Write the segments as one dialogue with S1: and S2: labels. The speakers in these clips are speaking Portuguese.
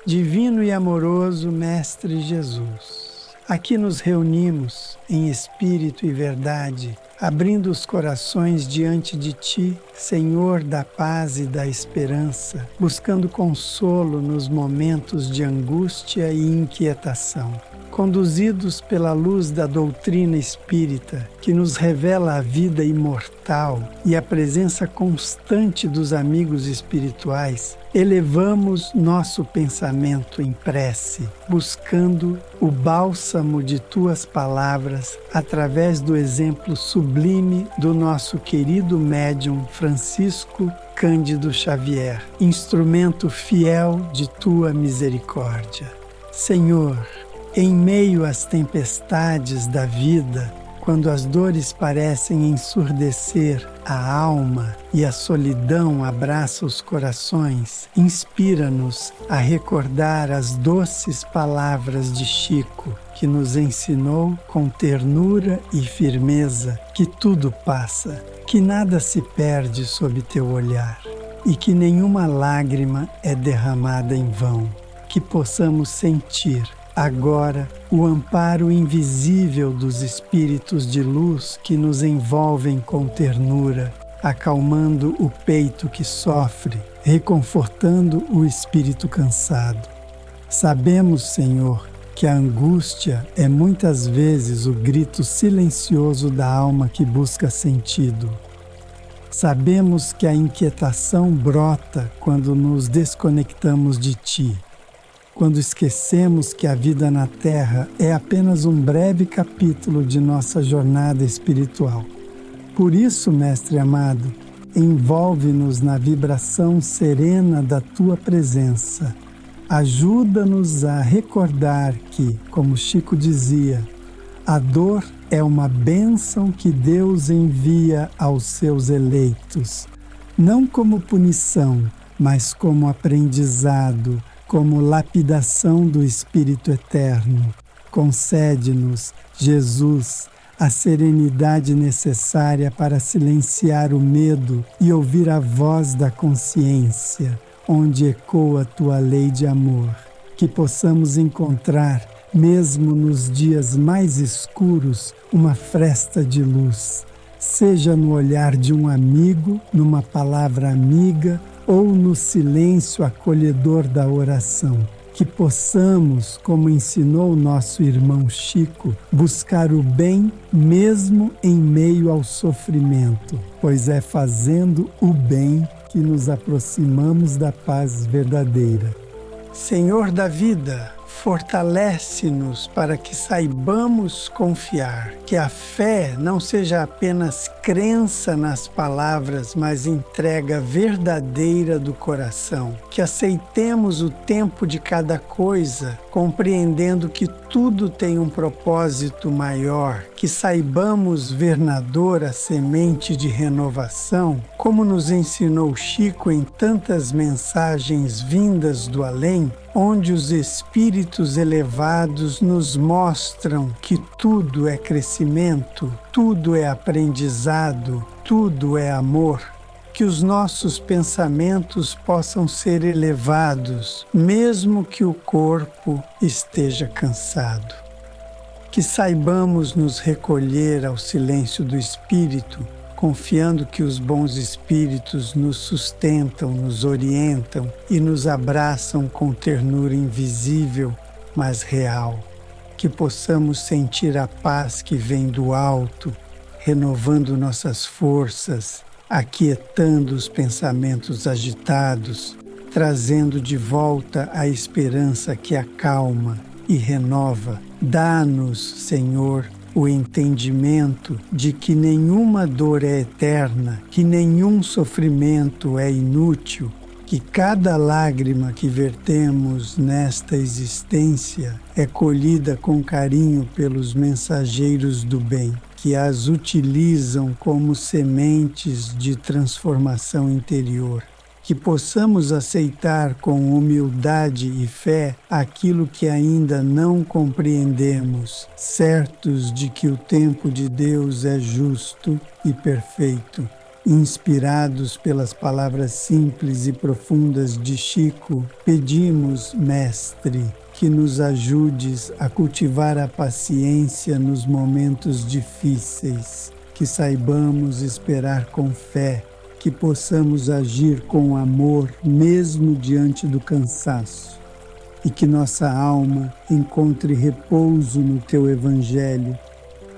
S1: Divino e amoroso Mestre Jesus, aqui nos reunimos em espírito e verdade, abrindo os corações diante de Ti, Senhor da paz e da esperança, buscando consolo nos momentos de angústia e inquietação. Conduzidos pela luz da doutrina espírita, que nos revela a vida imortal e a presença constante dos amigos espirituais, elevamos nosso pensamento em prece, buscando o bálsamo de Tuas palavras através do exemplo sublime do nosso querido médium Francisco Cândido Xavier, instrumento fiel de Tua misericórdia. Senhor, em meio às tempestades da vida, quando as dores parecem ensurdecer a alma e a solidão abraça os corações, inspira-nos a recordar as doces palavras de Chico, que nos ensinou com ternura e firmeza que tudo passa, que nada se perde sob teu olhar e que nenhuma lágrima é derramada em vão. Que possamos sentir agora o amparo invisível dos espíritos de luz que nos envolvem com ternura, acalmando o peito que sofre, reconfortando o espírito cansado. Sabemos, Senhor, que a angústia é muitas vezes o grito silencioso da alma que busca sentido. Sabemos que a inquietação brota quando nos desconectamos de Ti, quando esquecemos que a vida na Terra é apenas um breve capítulo de nossa jornada espiritual. Por isso, Mestre amado, envolve-nos na vibração serena da Tua presença. Ajuda-nos a recordar que, como Chico dizia, a dor é uma bênção que Deus envia aos seus eleitos, não como punição, mas como aprendizado, como lapidação do Espírito Eterno. Concede-nos, Jesus, a serenidade necessária para silenciar o medo e ouvir a voz da consciência, onde ecoa Tua lei de amor. Que possamos encontrar, mesmo nos dias mais escuros, uma fresta de luz, seja no olhar de um amigo, numa palavra amiga, ou no silêncio acolhedor da oração. Que possamos, como ensinou nosso irmão Chico, buscar o bem mesmo em meio ao sofrimento, pois é fazendo o bem que nos aproximamos da paz verdadeira. Senhor da vida, fortalece-nos para que saibamos confiar, que a fé não seja apenas crença nas palavras, mas entrega verdadeira do coração, que aceitemos o tempo de cada coisa, compreendendo que tudo tem um propósito maior, que saibamos ver na dor a semente de renovação, como nos ensinou Chico em tantas mensagens vindas do além, onde os espíritos elevados nos mostram que tudo é crescimento, tudo é aprendizado, tudo é amor. Que os nossos pensamentos possam ser elevados, mesmo que o corpo esteja cansado. Que saibamos nos recolher ao silêncio do Espírito, confiando que os bons espíritos nos sustentam, nos orientam e nos abraçam com ternura invisível, mas real. Que possamos sentir a paz que vem do alto, renovando nossas forças, aquietando os pensamentos agitados, trazendo de volta a esperança que acalma e renova. Dá-nos, Senhor, o entendimento de que nenhuma dor é eterna, que nenhum sofrimento é inútil, que cada lágrima que vertemos nesta existência é colhida com carinho pelos mensageiros do bem, que as utilizam como sementes de transformação interior. Que possamos aceitar com humildade e fé aquilo que ainda não compreendemos, certos de que o tempo de Deus é justo e perfeito, Inspirados pelas palavras simples e profundas de Chico, pedimos, Mestre, que nos ajudes a cultivar a paciência nos momentos difíceis, que saibamos esperar com fé, que possamos agir com amor mesmo diante do cansaço, e que nossa alma encontre repouso no Teu Evangelho,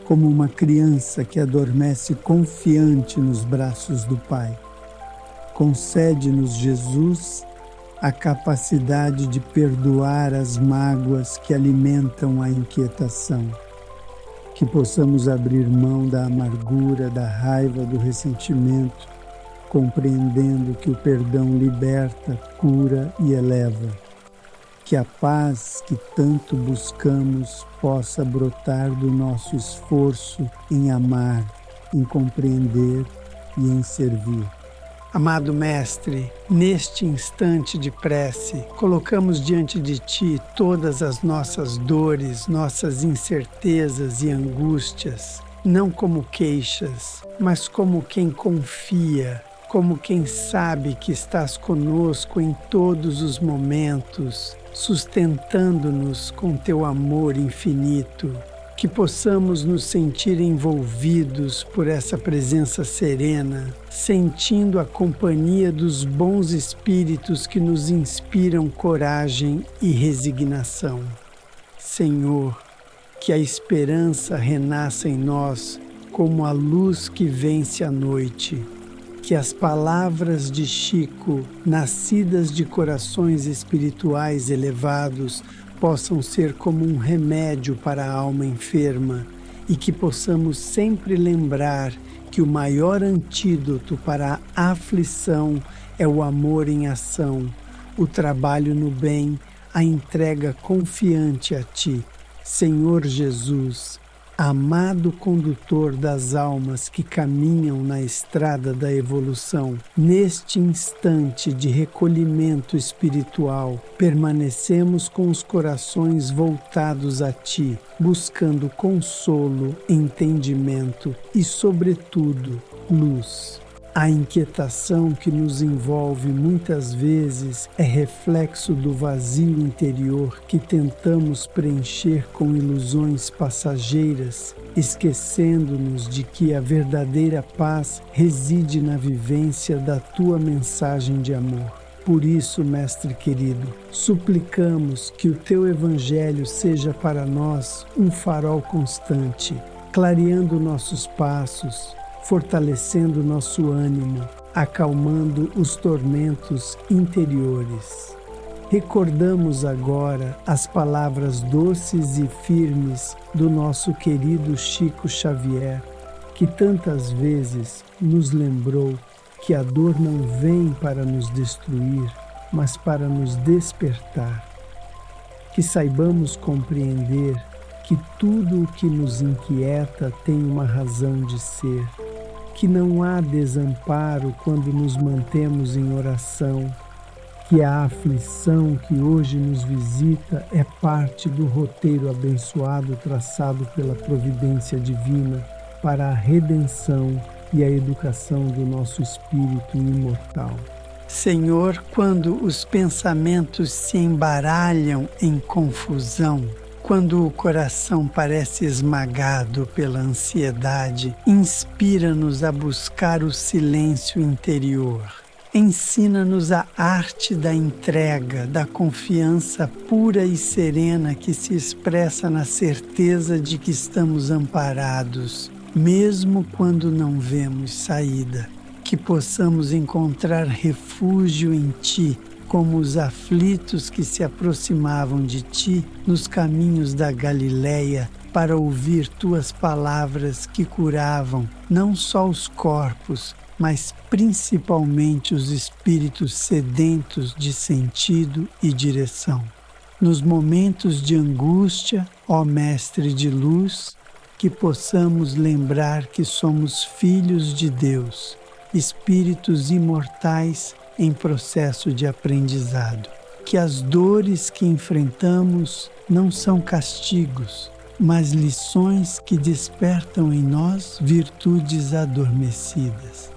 S1: como uma criança que adormece confiante nos braços do Pai. Concede-nos, Jesus, a capacidade de perdoar as mágoas que alimentam a inquietação, que possamos abrir mão da amargura, da raiva, do ressentimento, compreendendo que o perdão liberta, cura e eleva. Que a paz que tanto buscamos possa brotar do nosso esforço em amar, em compreender e em servir. Amado Mestre, neste instante de prece, colocamos diante de Ti todas as nossas dores, nossas incertezas e angústias, não como queixas, mas como quem confia, como quem sabe que estás conosco em todos os momentos, sustentando-nos com Teu amor infinito, que possamos nos sentir envolvidos por essa presença serena, sentindo a companhia dos bons espíritos que nos inspiram coragem e resignação. Senhor, que a esperança renasça em nós como a luz que vence a noite. Que as palavras de Chico, nascidas de corações espirituais elevados, possam ser como um remédio para a alma enferma e que possamos sempre lembrar que o maior antídoto para a aflição é o amor em ação, o trabalho no bem, a entrega confiante a Ti. Senhor Jesus, amado condutor das almas que caminham na estrada da evolução, neste instante de recolhimento espiritual, permanecemos com os corações voltados a Ti, buscando consolo, entendimento e, sobretudo, luz. A inquietação que nos envolve muitas vezes é reflexo do vazio interior que tentamos preencher com ilusões passageiras, esquecendo-nos de que a verdadeira paz reside na vivência da Tua mensagem de amor. Por isso, Mestre querido, suplicamos que o Teu Evangelho seja para nós um farol constante, clareando nossos passos, fortalecendo nosso ânimo, acalmando os tormentos interiores. Recordamos agora as palavras doces e firmes do nosso querido Chico Xavier, que tantas vezes nos lembrou que a dor não vem para nos destruir, mas para nos despertar. Que saibamos compreender que tudo o que nos inquieta tem uma razão de ser, que não há desamparo quando nos mantemos em oração, que a aflição que hoje nos visita é parte do roteiro abençoado traçado pela providência divina para a redenção e a educação do nosso espírito imortal. Senhor, quando os pensamentos se embaralham em confusão, quando o coração parece esmagado pela ansiedade, inspira-nos a buscar o silêncio interior. Ensina-nos a arte da entrega, da confiança pura e serena que se expressa na certeza de que estamos amparados, mesmo quando não vemos saída. Que possamos encontrar refúgio em Ti, como os aflitos que se aproximavam de Ti nos caminhos da Galileia para ouvir Tuas palavras que curavam não só os corpos, mas principalmente os espíritos sedentos de sentido e direção. Nos momentos de angústia, ó Mestre de luz, que possamos lembrar que somos filhos de Deus, espíritos imortais em processo de aprendizado, que as dores que enfrentamos não são castigos, mas lições que despertam em nós virtudes adormecidas.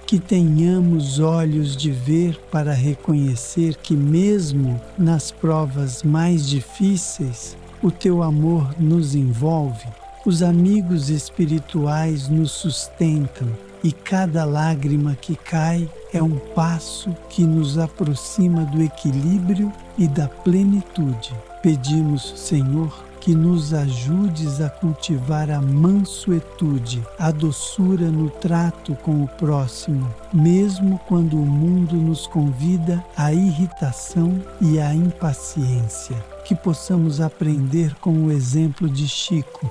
S1: que tenhamos olhos de ver para reconhecer que mesmo nas provas mais difíceis, o teu amor nos envolve, os amigos espirituais nos sustentam e cada lágrima que cai é um passo que nos aproxima do equilíbrio e da plenitude. Pedimos, Senhor, que nos ajudes a cultivar a mansuetude, a doçura no trato com o próximo, mesmo quando o mundo nos convida à irritação e à impaciência. Que possamos aprender com o exemplo de Chico,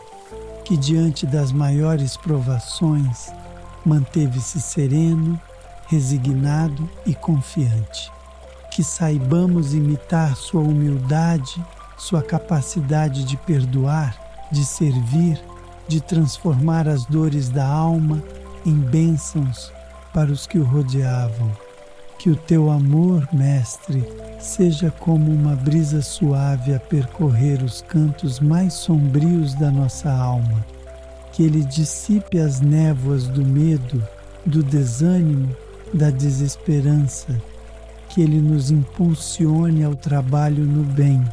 S1: que diante das maiores provações manteve-se sereno, resignado e confiante. Que saibamos imitar sua humildade, sua capacidade de perdoar, de servir, de transformar as dores da alma em bênçãos para os que o rodeavam. Que o teu amor, Mestre, seja como uma brisa suave a percorrer os cantos mais sombrios da nossa alma. Que ele dissipe as névoas do medo, do desânimo, da desesperança. Que ele nos impulsione ao trabalho no bem,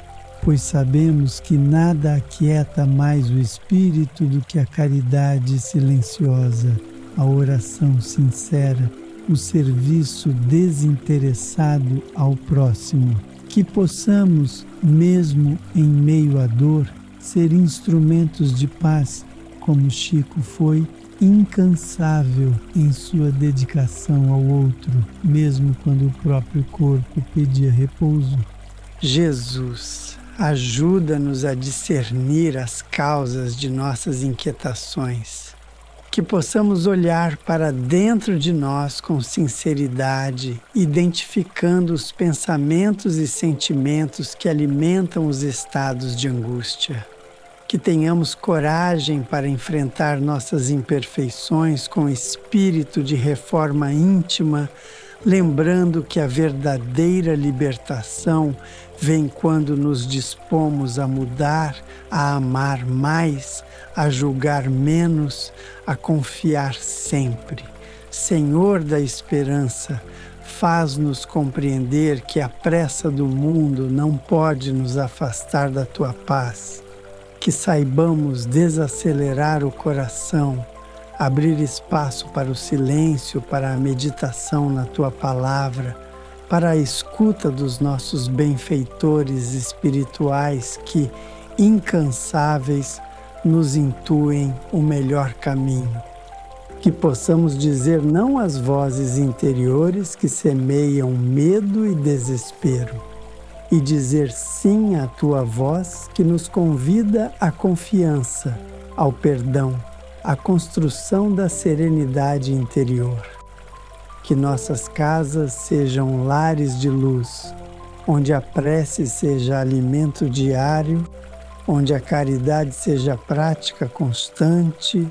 S1: pois sabemos que nada aquieta mais o espírito do que a caridade silenciosa, a oração sincera, o serviço desinteressado ao próximo. Que possamos, mesmo em meio à dor, ser instrumentos de paz, como Chico foi incansável em sua dedicação ao outro, mesmo quando o próprio corpo pedia repouso. Jesus, ajuda-nos a discernir as causas de nossas inquietações. Que possamos olhar para dentro de nós com sinceridade, identificando os pensamentos e sentimentos que alimentam os estados de angústia. Que tenhamos coragem para enfrentar nossas imperfeições com espírito de reforma íntima, lembrando que a verdadeira libertação vem quando nos dispomos a mudar, a amar mais, a julgar menos, a confiar sempre. Senhor da esperança, faz-nos compreender que a pressa do mundo não pode nos afastar da tua paz. Que saibamos desacelerar o coração, abrir espaço para o silêncio, para a meditação na tua palavra, para a escuta dos nossos benfeitores espirituais que, incansáveis, nos intuem o melhor caminho. Que possamos dizer não às vozes interiores que semeiam medo e desespero, e dizer sim à tua voz que nos convida à confiança, ao perdão, à construção da serenidade interior. Que nossas casas sejam lares de luz, onde a prece seja alimento diário, onde a caridade seja prática constante,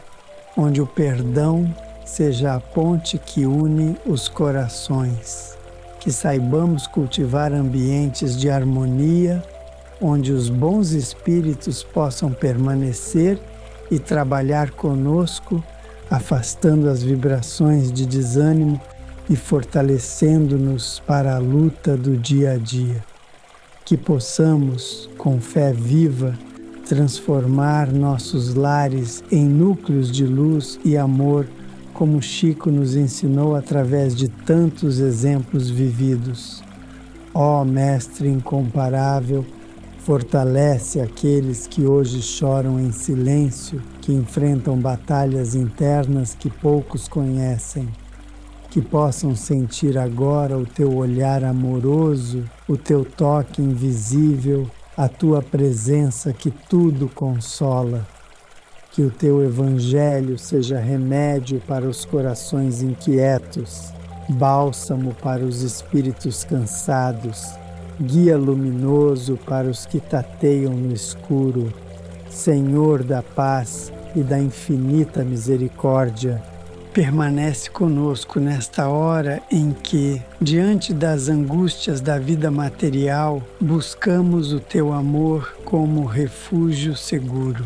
S1: onde o perdão seja a ponte que une os corações. Que saibamos cultivar ambientes de harmonia, onde os bons espíritos possam permanecer e trabalhar conosco, afastando as vibrações de desânimo e fortalecendo-nos para a luta do dia a dia. Que possamos, com fé viva, transformar nossos lares em núcleos de luz e amor, como Chico nos ensinou através de tantos exemplos vividos. Ó Mestre incomparável, fortalece aqueles que hoje choram em silêncio, que enfrentam batalhas internas que poucos conhecem. Que possam sentir agora o teu olhar amoroso, o teu toque invisível, a tua presença que tudo consola. Que o teu Evangelho seja remédio para os corações inquietos, bálsamo para os espíritos cansados, guia luminoso para os que tateiam no escuro, Senhor da paz e da infinita misericórdia. Permanece conosco nesta hora em que, diante das angústias da vida material, buscamos o teu amor como refúgio seguro.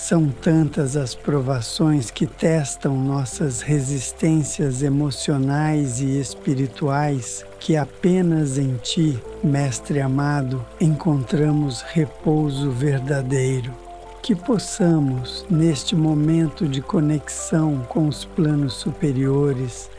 S1: São tantas as provações que testam nossas resistências emocionais e espirituais que apenas em Ti, Mestre amado, encontramos repouso verdadeiro. Que possamos, neste momento de conexão com os planos superiores,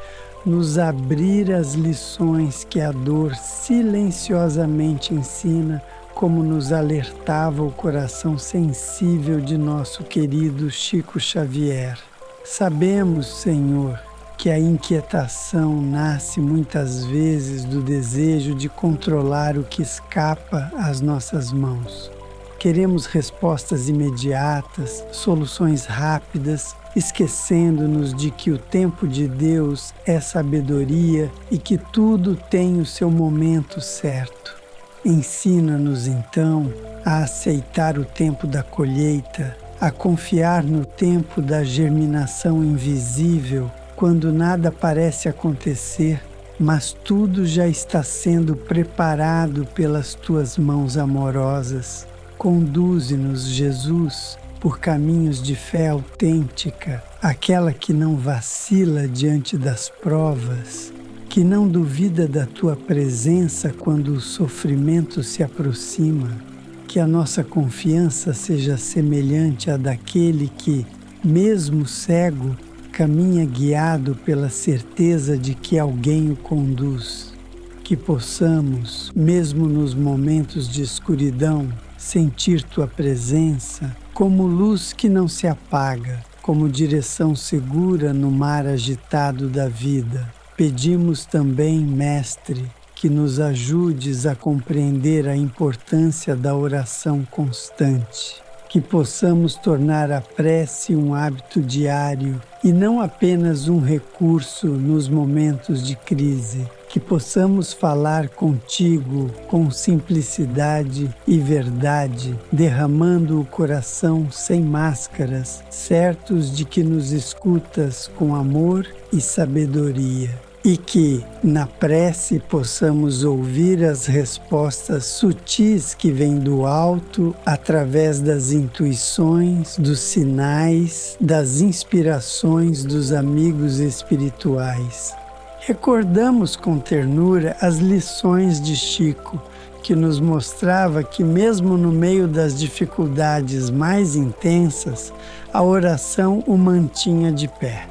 S1: nos abrir às lições que a dor silenciosamente ensina, como nos alertava o coração sensível de nosso querido Chico Xavier. Sabemos, Senhor, que a inquietação nasce muitas vezes do desejo de controlar o que escapa às nossas mãos. Queremos respostas imediatas, soluções rápidas, esquecendo-nos de que o tempo de Deus é sabedoria e que tudo tem o seu momento certo. Ensina-nos, então, a aceitar o tempo da colheita, a confiar no tempo da germinação invisível, quando nada parece acontecer, mas tudo já está sendo preparado pelas Tuas mãos amorosas. Conduze-nos, Jesus, por caminhos de fé autêntica, aquela que não vacila diante das provas, que não duvida da Tua presença quando o sofrimento se aproxima, que a nossa confiança seja semelhante à daquele que, mesmo cego, caminha guiado pela certeza de que alguém o conduz. Que possamos, mesmo nos momentos de escuridão, sentir Tua presença como luz que não se apaga, como direção segura no mar agitado da vida. Pedimos também, Mestre, que nos ajudes a compreender a importância da oração constante, que possamos tornar a prece um hábito diário e não apenas um recurso nos momentos de crise, que possamos falar contigo com simplicidade e verdade, derramando o coração sem máscaras, certos de que nos escutas com amor e sabedoria. E que, na prece, possamos ouvir as respostas sutis que vêm do alto, através das intuições, dos sinais, das inspirações dos amigos espirituais. Recordamos com ternura as lições de Chico, que nos mostrava que mesmo no meio das dificuldades mais intensas, a oração o mantinha de pé.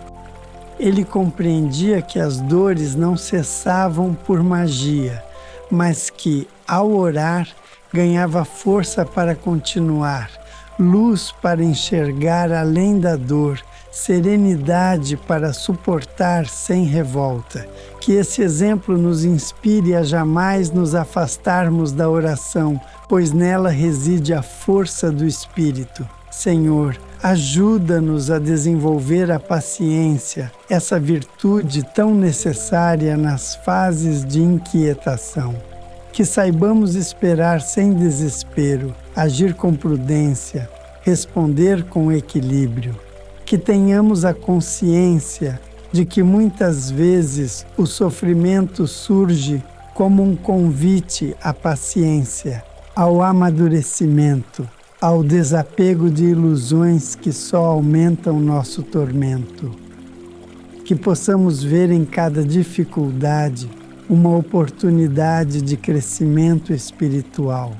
S1: Ele compreendia que as dores não cessavam por magia, mas que, ao orar, ganhava força para continuar, luz para enxergar além da dor, serenidade para suportar sem revolta. Que esse exemplo nos inspire a jamais nos afastarmos da oração, pois nela reside a força do Espírito. Senhor, ajuda-nos a desenvolver a paciência, essa virtude tão necessária nas fases de inquietação. Que saibamos esperar sem desespero, agir com prudência, responder com equilíbrio. Que tenhamos a consciência de que muitas vezes o sofrimento surge como um convite à paciência, ao amadurecimento, ao desapego de ilusões que só aumentam nosso tormento. Que possamos ver em cada dificuldade uma oportunidade de crescimento espiritual.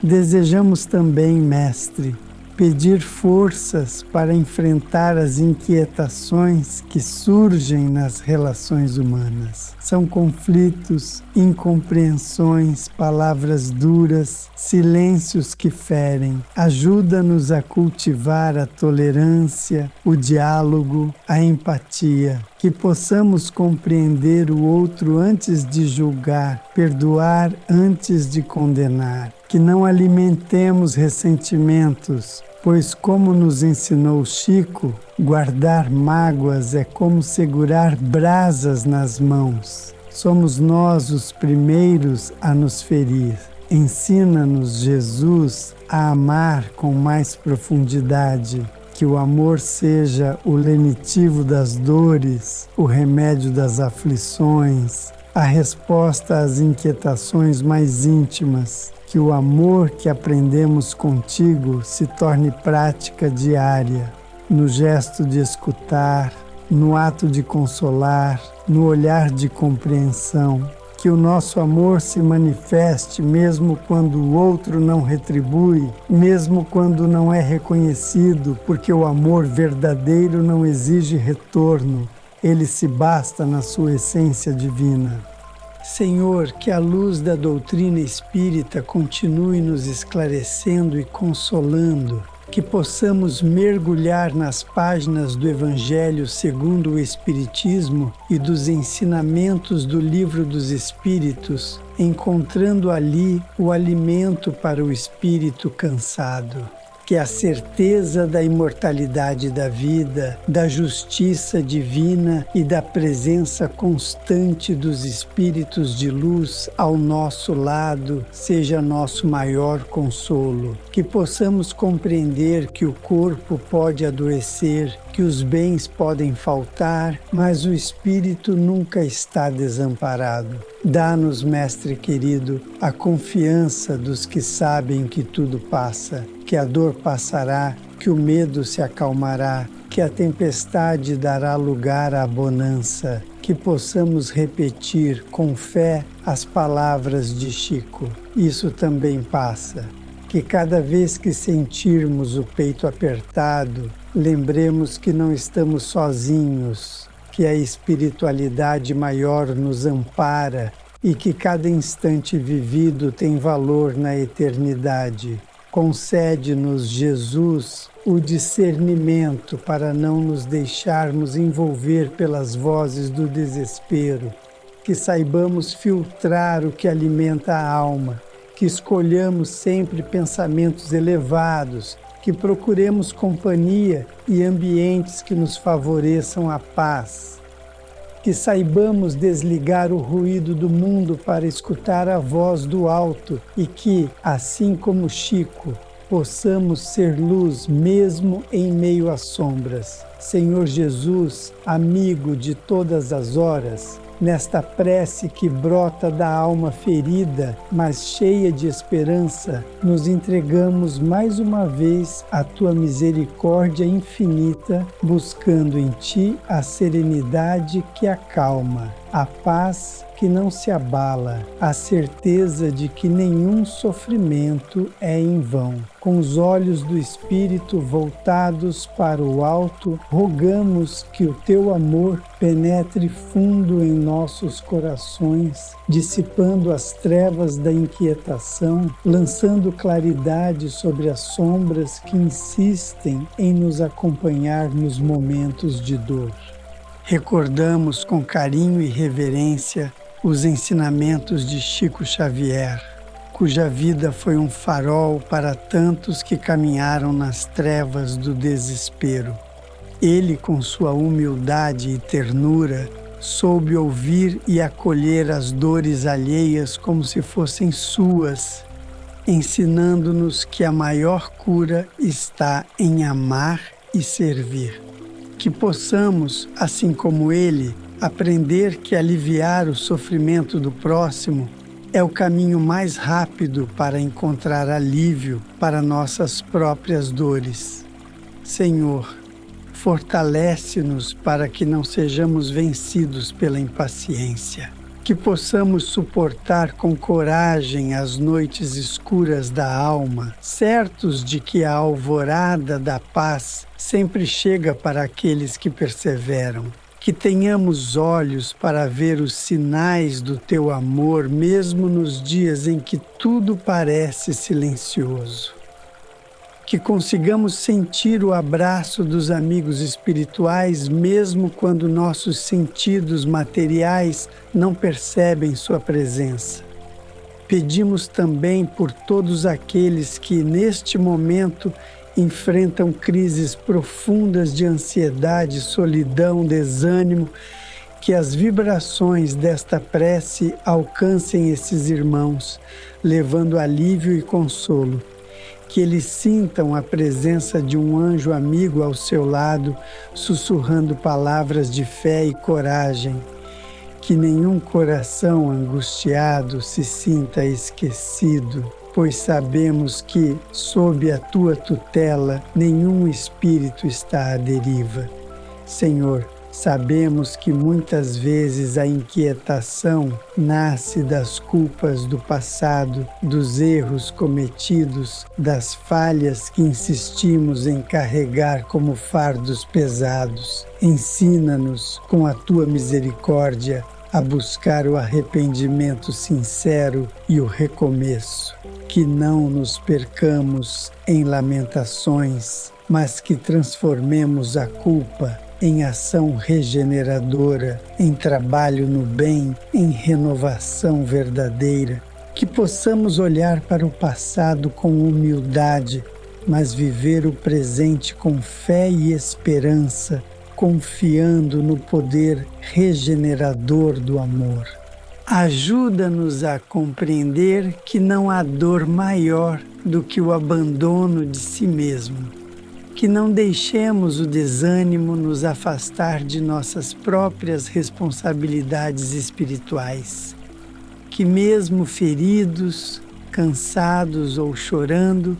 S1: Desejamos também, Mestre, pedir forças para enfrentar as inquietações que surgem nas relações humanas. São conflitos, incompreensões, palavras duras, silêncios que ferem. Ajuda-nos a cultivar a tolerância, o diálogo, a empatia. Que possamos compreender o outro antes de julgar, perdoar antes de condenar. Que não alimentemos ressentimentos, pois, como nos ensinou Chico, guardar mágoas é como segurar brasas nas mãos. Somos nós os primeiros a nos ferir. Ensina-nos, Jesus, a amar com mais profundidade. Que o amor seja o lenitivo das dores, o remédio das aflições, a resposta às inquietações mais íntimas. Que o amor que aprendemos contigo se torne prática diária, no gesto de escutar, no ato de consolar, no olhar de compreensão. Que o nosso amor se manifeste mesmo quando o outro não retribui, mesmo quando não é reconhecido, porque o amor verdadeiro não exige retorno, ele se basta na sua essência divina. Senhor, que a luz da doutrina espírita continue nos esclarecendo e consolando, que possamos mergulhar nas páginas do Evangelho segundo o Espiritismo e dos ensinamentos do Livro dos Espíritos, encontrando ali o alimento para o espírito cansado. Que a certeza da imortalidade da vida, da justiça divina e da presença constante dos espíritos de luz ao nosso lado seja nosso maior consolo. Que possamos compreender que o corpo pode adoecer, que os bens podem faltar, mas o espírito nunca está desamparado. Dá-nos, Mestre querido, a confiança dos que sabem que tudo passa, que a dor passará, que o medo se acalmará, que a tempestade dará lugar à bonança, que possamos repetir com fé as palavras de Chico. Isso também passa. Que cada vez que sentirmos o peito apertado, lembremos que não estamos sozinhos, que a espiritualidade maior nos ampara e que cada instante vivido tem valor na eternidade. Concede-nos, Jesus, o discernimento para não nos deixarmos envolver pelas vozes do desespero, que saibamos filtrar o que alimenta a alma, que escolhamos sempre pensamentos elevados, que procuremos companhia e ambientes que nos favoreçam a paz, que saibamos desligar o ruído do mundo para escutar a voz do alto e que, assim como Chico, possamos ser luz mesmo em meio às sombras. Senhor Jesus, amigo de todas as horas, nesta prece que brota da alma ferida, mas cheia de esperança, nos entregamos mais uma vez à Tua misericórdia infinita, buscando em Ti a serenidade que acalma, a paz que não se abala, a certeza de que nenhum sofrimento é em vão. Com os olhos do Espírito voltados para o alto, rogamos que o Teu amor penetre fundo em nossos corações, dissipando as trevas da inquietação, lançando claridade sobre as sombras que insistem em nos acompanhar nos momentos de dor. Recordamos com carinho e reverência os ensinamentos de Chico Xavier, cuja vida foi um farol para tantos que caminharam nas trevas do desespero. Ele, com sua humildade e ternura, soube ouvir e acolher as dores alheias como se fossem suas, ensinando-nos que a maior cura está em amar e servir. Que possamos, assim como ele, aprender que aliviar o sofrimento do próximo é o caminho mais rápido para encontrar alívio para nossas próprias dores. Senhor, fortalece-nos para que não sejamos vencidos pela impaciência. Que possamos suportar com coragem as noites escuras da alma, certos de que a alvorada da paz sempre chega para aqueles que perseveram. Que tenhamos olhos para ver os sinais do Teu amor, mesmo nos dias em que tudo parece silencioso. Que consigamos sentir o abraço dos amigos espirituais, mesmo quando nossos sentidos materiais não percebem sua presença. Pedimos também por todos aqueles que, neste momento, enfrentam crises profundas de ansiedade, solidão, desânimo, que as vibrações desta prece alcancem esses irmãos, levando alívio e consolo. Que eles sintam a presença de um anjo amigo ao seu lado, sussurrando palavras de fé e coragem. Que nenhum coração angustiado se sinta esquecido. pois sabemos que, sob a tua tutela, nenhum espírito está à deriva. Senhor, sabemos que muitas vezes a inquietação nasce das culpas do passado, dos erros cometidos, das falhas que insistimos em carregar como fardos pesados. Ensina-nos, com a tua misericórdia, a buscar o arrependimento sincero e o recomeço. Que não nos percamos em lamentações, mas que transformemos a culpa em ação regeneradora, em trabalho no bem, em renovação verdadeira. Que possamos olhar para o passado com humildade, mas viver o presente com fé e esperança, confiando no poder regenerador do amor. Ajuda-nos a compreender que não há dor maior do que o abandono de si mesmo. Que não deixemos o desânimo nos afastar de nossas próprias responsabilidades espirituais. Que mesmo feridos, cansados ou chorando,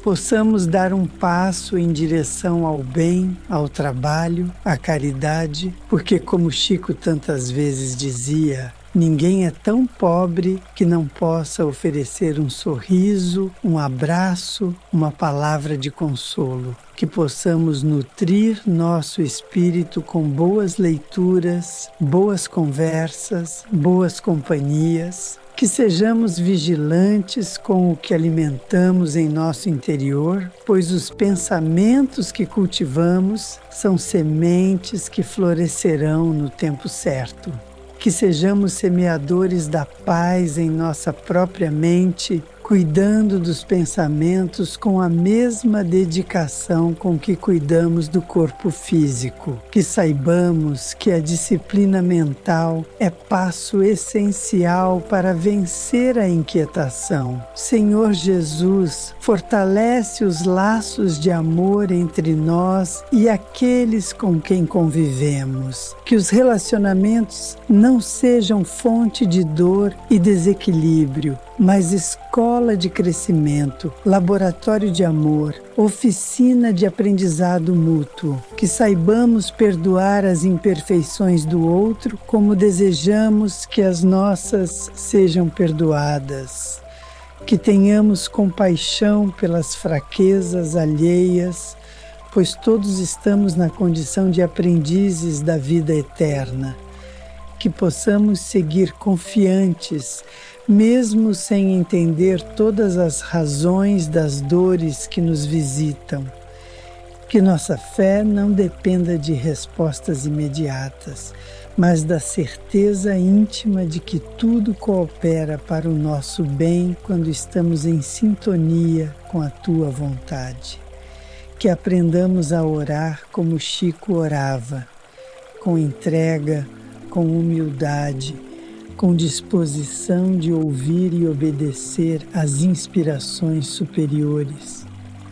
S1: possamos dar um passo em direção ao bem, ao trabalho, à caridade, porque, como Chico tantas vezes dizia, ninguém é tão pobre que não possa oferecer um sorriso, um abraço, uma palavra de consolo. Que possamos nutrir nosso espírito com boas leituras, boas conversas, boas companhias. Que sejamos vigilantes com o que alimentamos em nosso interior, pois os pensamentos que cultivamos são sementes que florescerão no tempo certo. Que sejamos semeadores da paz em nossa própria mente, cuidando dos pensamentos com a mesma dedicação com que cuidamos do corpo físico. Que saibamos que a disciplina mental é passo essencial para vencer a inquietação. Senhor Jesus, fortalece os laços de amor entre nós e aqueles com quem convivemos. Que os relacionamentos não sejam fonte de dor e desequilíbrio, mas escola de crescimento, laboratório de amor, oficina de aprendizado mútuo. Que saibamos perdoar as imperfeições do outro como desejamos que as nossas sejam perdoadas. Que tenhamos compaixão pelas fraquezas alheias, pois todos estamos na condição de aprendizes da vida eterna. Que possamos seguir confiantes, mesmo sem entender todas as razões das dores que nos visitam. Que nossa fé não dependa de respostas imediatas, mas da certeza íntima de que tudo coopera para o nosso bem quando estamos em sintonia com a Tua vontade. Que aprendamos a orar como Chico orava, com entrega, com humildade, com disposição de ouvir e obedecer às inspirações superiores.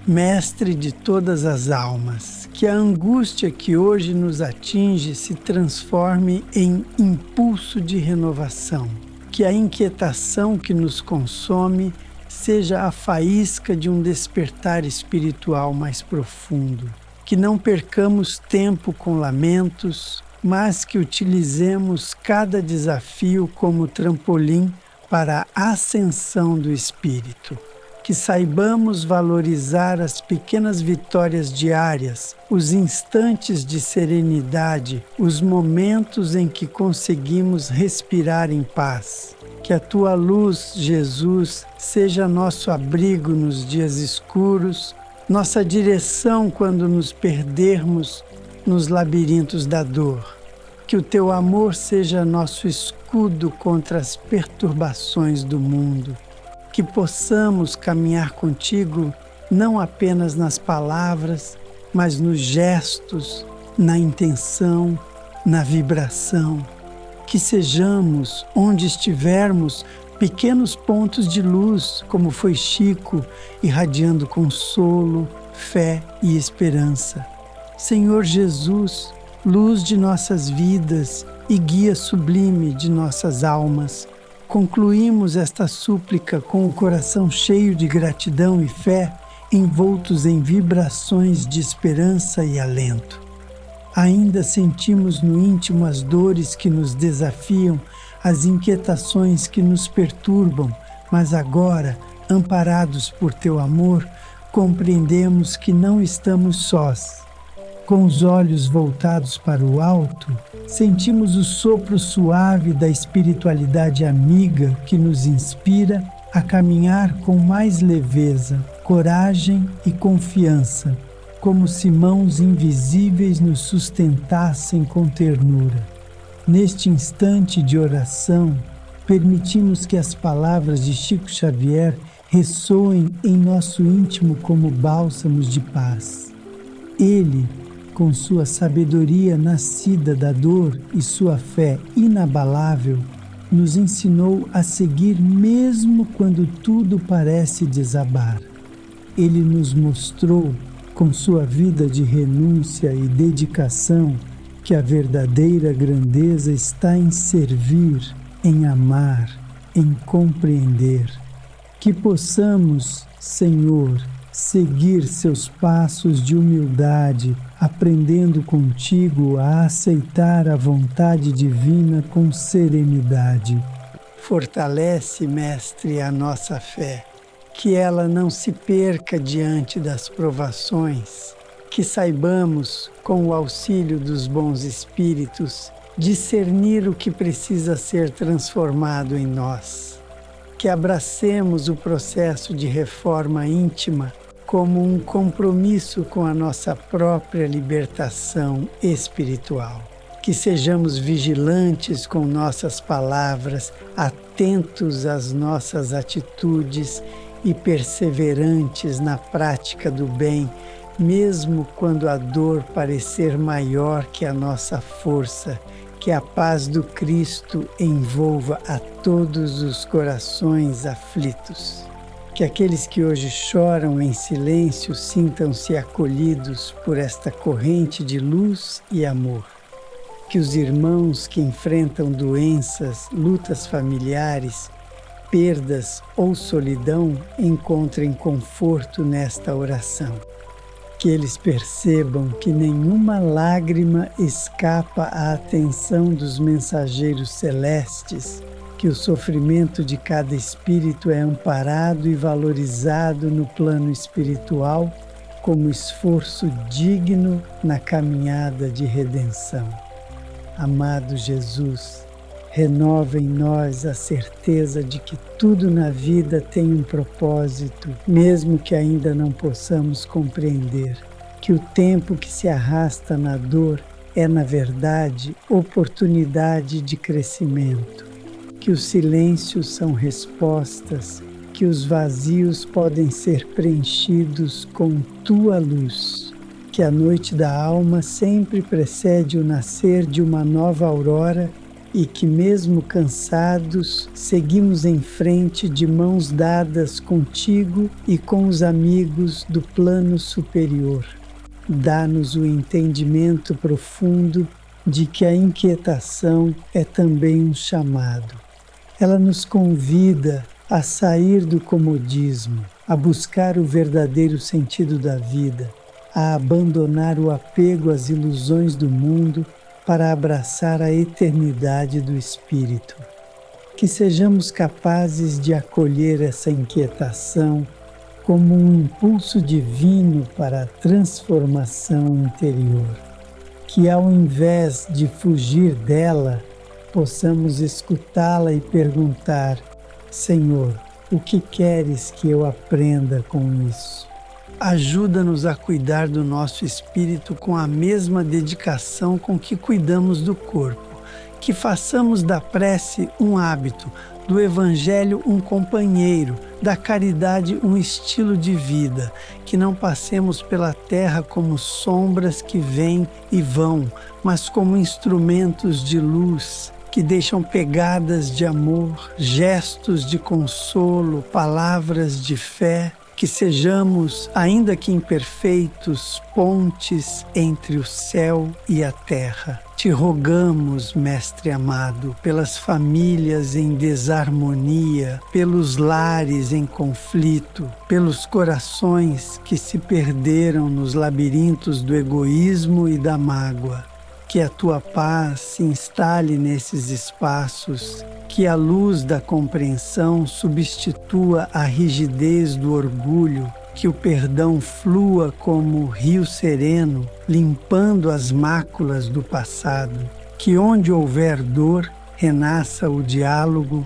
S1: Mestre de todas as almas, que a angústia que hoje nos atinge se transforme em impulso de renovação, que a inquietação que nos consome seja a faísca de um despertar espiritual mais profundo, que não percamos tempo com lamentos, mas que utilizemos cada desafio como trampolim para a ascensão do espírito. Que saibamos valorizar as pequenas vitórias diárias, os instantes de serenidade, os momentos em que conseguimos respirar em paz. Que a Tua luz, Jesus, seja nosso abrigo nos dias escuros, nossa direção quando nos perdermos nos labirintos da dor. Que o Teu amor seja nosso escudo contra as perturbações do mundo. Que possamos caminhar contigo não apenas nas palavras, mas nos gestos, na intenção, na vibração. Que sejamos, onde estivermos, pequenos pontos de luz, como foi Chico, irradiando consolo, fé e esperança. Senhor Jesus, luz de nossas vidas e guia sublime de nossas almas, concluímos esta súplica com o coração cheio de gratidão e fé, envoltos em vibrações de esperança e alento. Ainda sentimos no íntimo as dores que nos desafiam, as inquietações que nos perturbam, mas agora, amparados por Teu amor, compreendemos que não estamos sós. Com os olhos voltados para o alto, sentimos o sopro suave da espiritualidade amiga que nos inspira a caminhar com mais leveza, coragem e confiança, como se mãos invisíveis nos sustentassem com ternura. Neste instante de oração, permitimos que as palavras de Chico Xavier ressoem em nosso íntimo como bálsamos de paz. Ele, com sua sabedoria nascida da dor e sua fé inabalável, nos ensinou a seguir mesmo quando tudo parece desabar. Ele nos mostrou, com sua vida de renúncia e dedicação, que a verdadeira grandeza está em servir, em amar, em compreender. Que possamos, Senhor, seguir seus passos de humildade, aprendendo contigo a aceitar a vontade divina com serenidade. Fortalece, Mestre, a nossa fé, que ela não se perca diante das provações, que saibamos, com o auxílio dos bons espíritos, discernir o que precisa ser transformado em nós, que abracemos o processo de reforma íntima como um compromisso com a nossa própria libertação espiritual. Que sejamos vigilantes com nossas palavras, atentos às nossas atitudes e perseverantes na prática do bem, mesmo quando a dor parecer maior que a nossa força. Que a paz do Cristo envolva a todos os corações aflitos. Que aqueles que hoje choram em silêncio sintam-se acolhidos por esta corrente de luz e amor. Que os irmãos que enfrentam doenças, lutas familiares, perdas ou solidão encontrem conforto nesta oração. Que eles percebam que nenhuma lágrima escapa à atenção dos mensageiros celestes, que o sofrimento de cada espírito é amparado e valorizado no plano espiritual como esforço digno na caminhada de redenção. Amado Jesus, renova em nós a certeza de que tudo na vida tem um propósito, mesmo que ainda não possamos compreender. Que o tempo que se arrasta na dor é, na verdade, oportunidade de crescimento. Que os silêncios são respostas, que os vazios podem ser preenchidos com tua luz. Que a noite da alma sempre precede o nascer de uma nova aurora e que, mesmo cansados, seguimos em frente de mãos dadas contigo e com os amigos do plano superior. Dá-nos o entendimento profundo de que a inquietação é também um chamado. Ela nos convida a sair do comodismo, a buscar o verdadeiro sentido da vida, a abandonar o apego às ilusões do mundo para abraçar a eternidade do Espírito. Que sejamos capazes de acolher essa inquietação como um impulso divino para a transformação interior. Que ao invés de fugir dela, possamos escutá-la e perguntar: Senhor, o que queres que eu aprenda com isso? Ajuda-nos a cuidar do nosso espírito com a mesma dedicação com que cuidamos do corpo. Que façamos da prece um hábito, do Evangelho um companheiro, da caridade um estilo de vida. Que não passemos pela terra como sombras que vêm e vão, mas como instrumentos de luz, que deixam pegadas de amor, gestos de consolo, palavras de fé. Que sejamos, ainda que imperfeitos, pontes entre o céu e a terra. Te Te rogamos, Mestre amado, pelas famílias em desarmonia, pelos lares em conflito, pelos corações que se perderam nos labirintos do egoísmo e da mágoa. Que a tua paz se instale nesses espaços, que a luz da compreensão substitua a rigidez do orgulho, que o perdão flua como rio sereno, limpando as máculas do passado. Que onde houver dor, renasça o diálogo,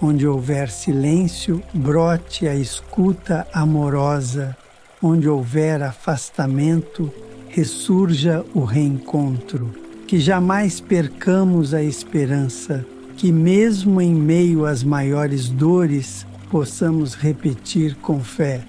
S1: onde houver silêncio, brote a escuta amorosa, onde houver afastamento, ressurja o reencontro. Que jamais percamos a esperança, que mesmo em meio às maiores dores, possamos repetir com fé: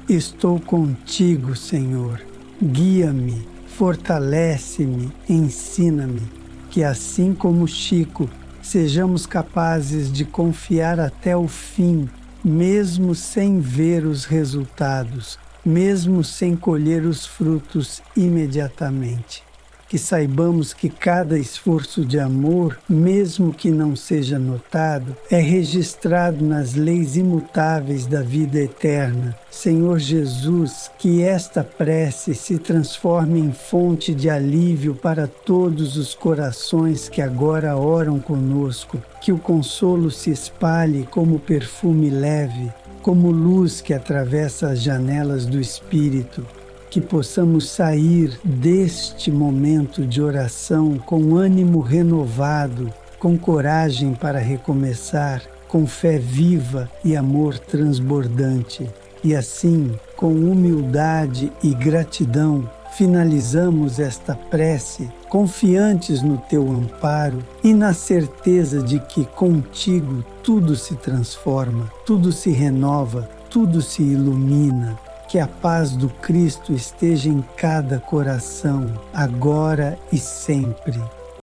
S1: estou contigo, Senhor. Guia-me, fortalece-me, ensina-me. Que assim como Chico, sejamos capazes de confiar até o fim, mesmo sem ver os resultados, mesmo sem colher os frutos imediatamente. Que saibamos que cada esforço de amor, mesmo que não seja notado, é registrado nas leis imutáveis da vida eterna. Senhor Jesus, que esta prece se transforme em fonte de alívio para todos os corações que agora oram conosco, que o consolo se espalhe como perfume leve, como luz que atravessa as janelas do Espírito. Que possamos sair deste momento de oração com ânimo renovado, com coragem para recomeçar, com fé viva e amor transbordante. E assim, com humildade e gratidão, finalizamos esta prece, confiantes no teu amparo e na certeza de que contigo tudo se transforma, tudo se renova, tudo se ilumina. Que a paz do Cristo esteja em cada coração, agora e sempre.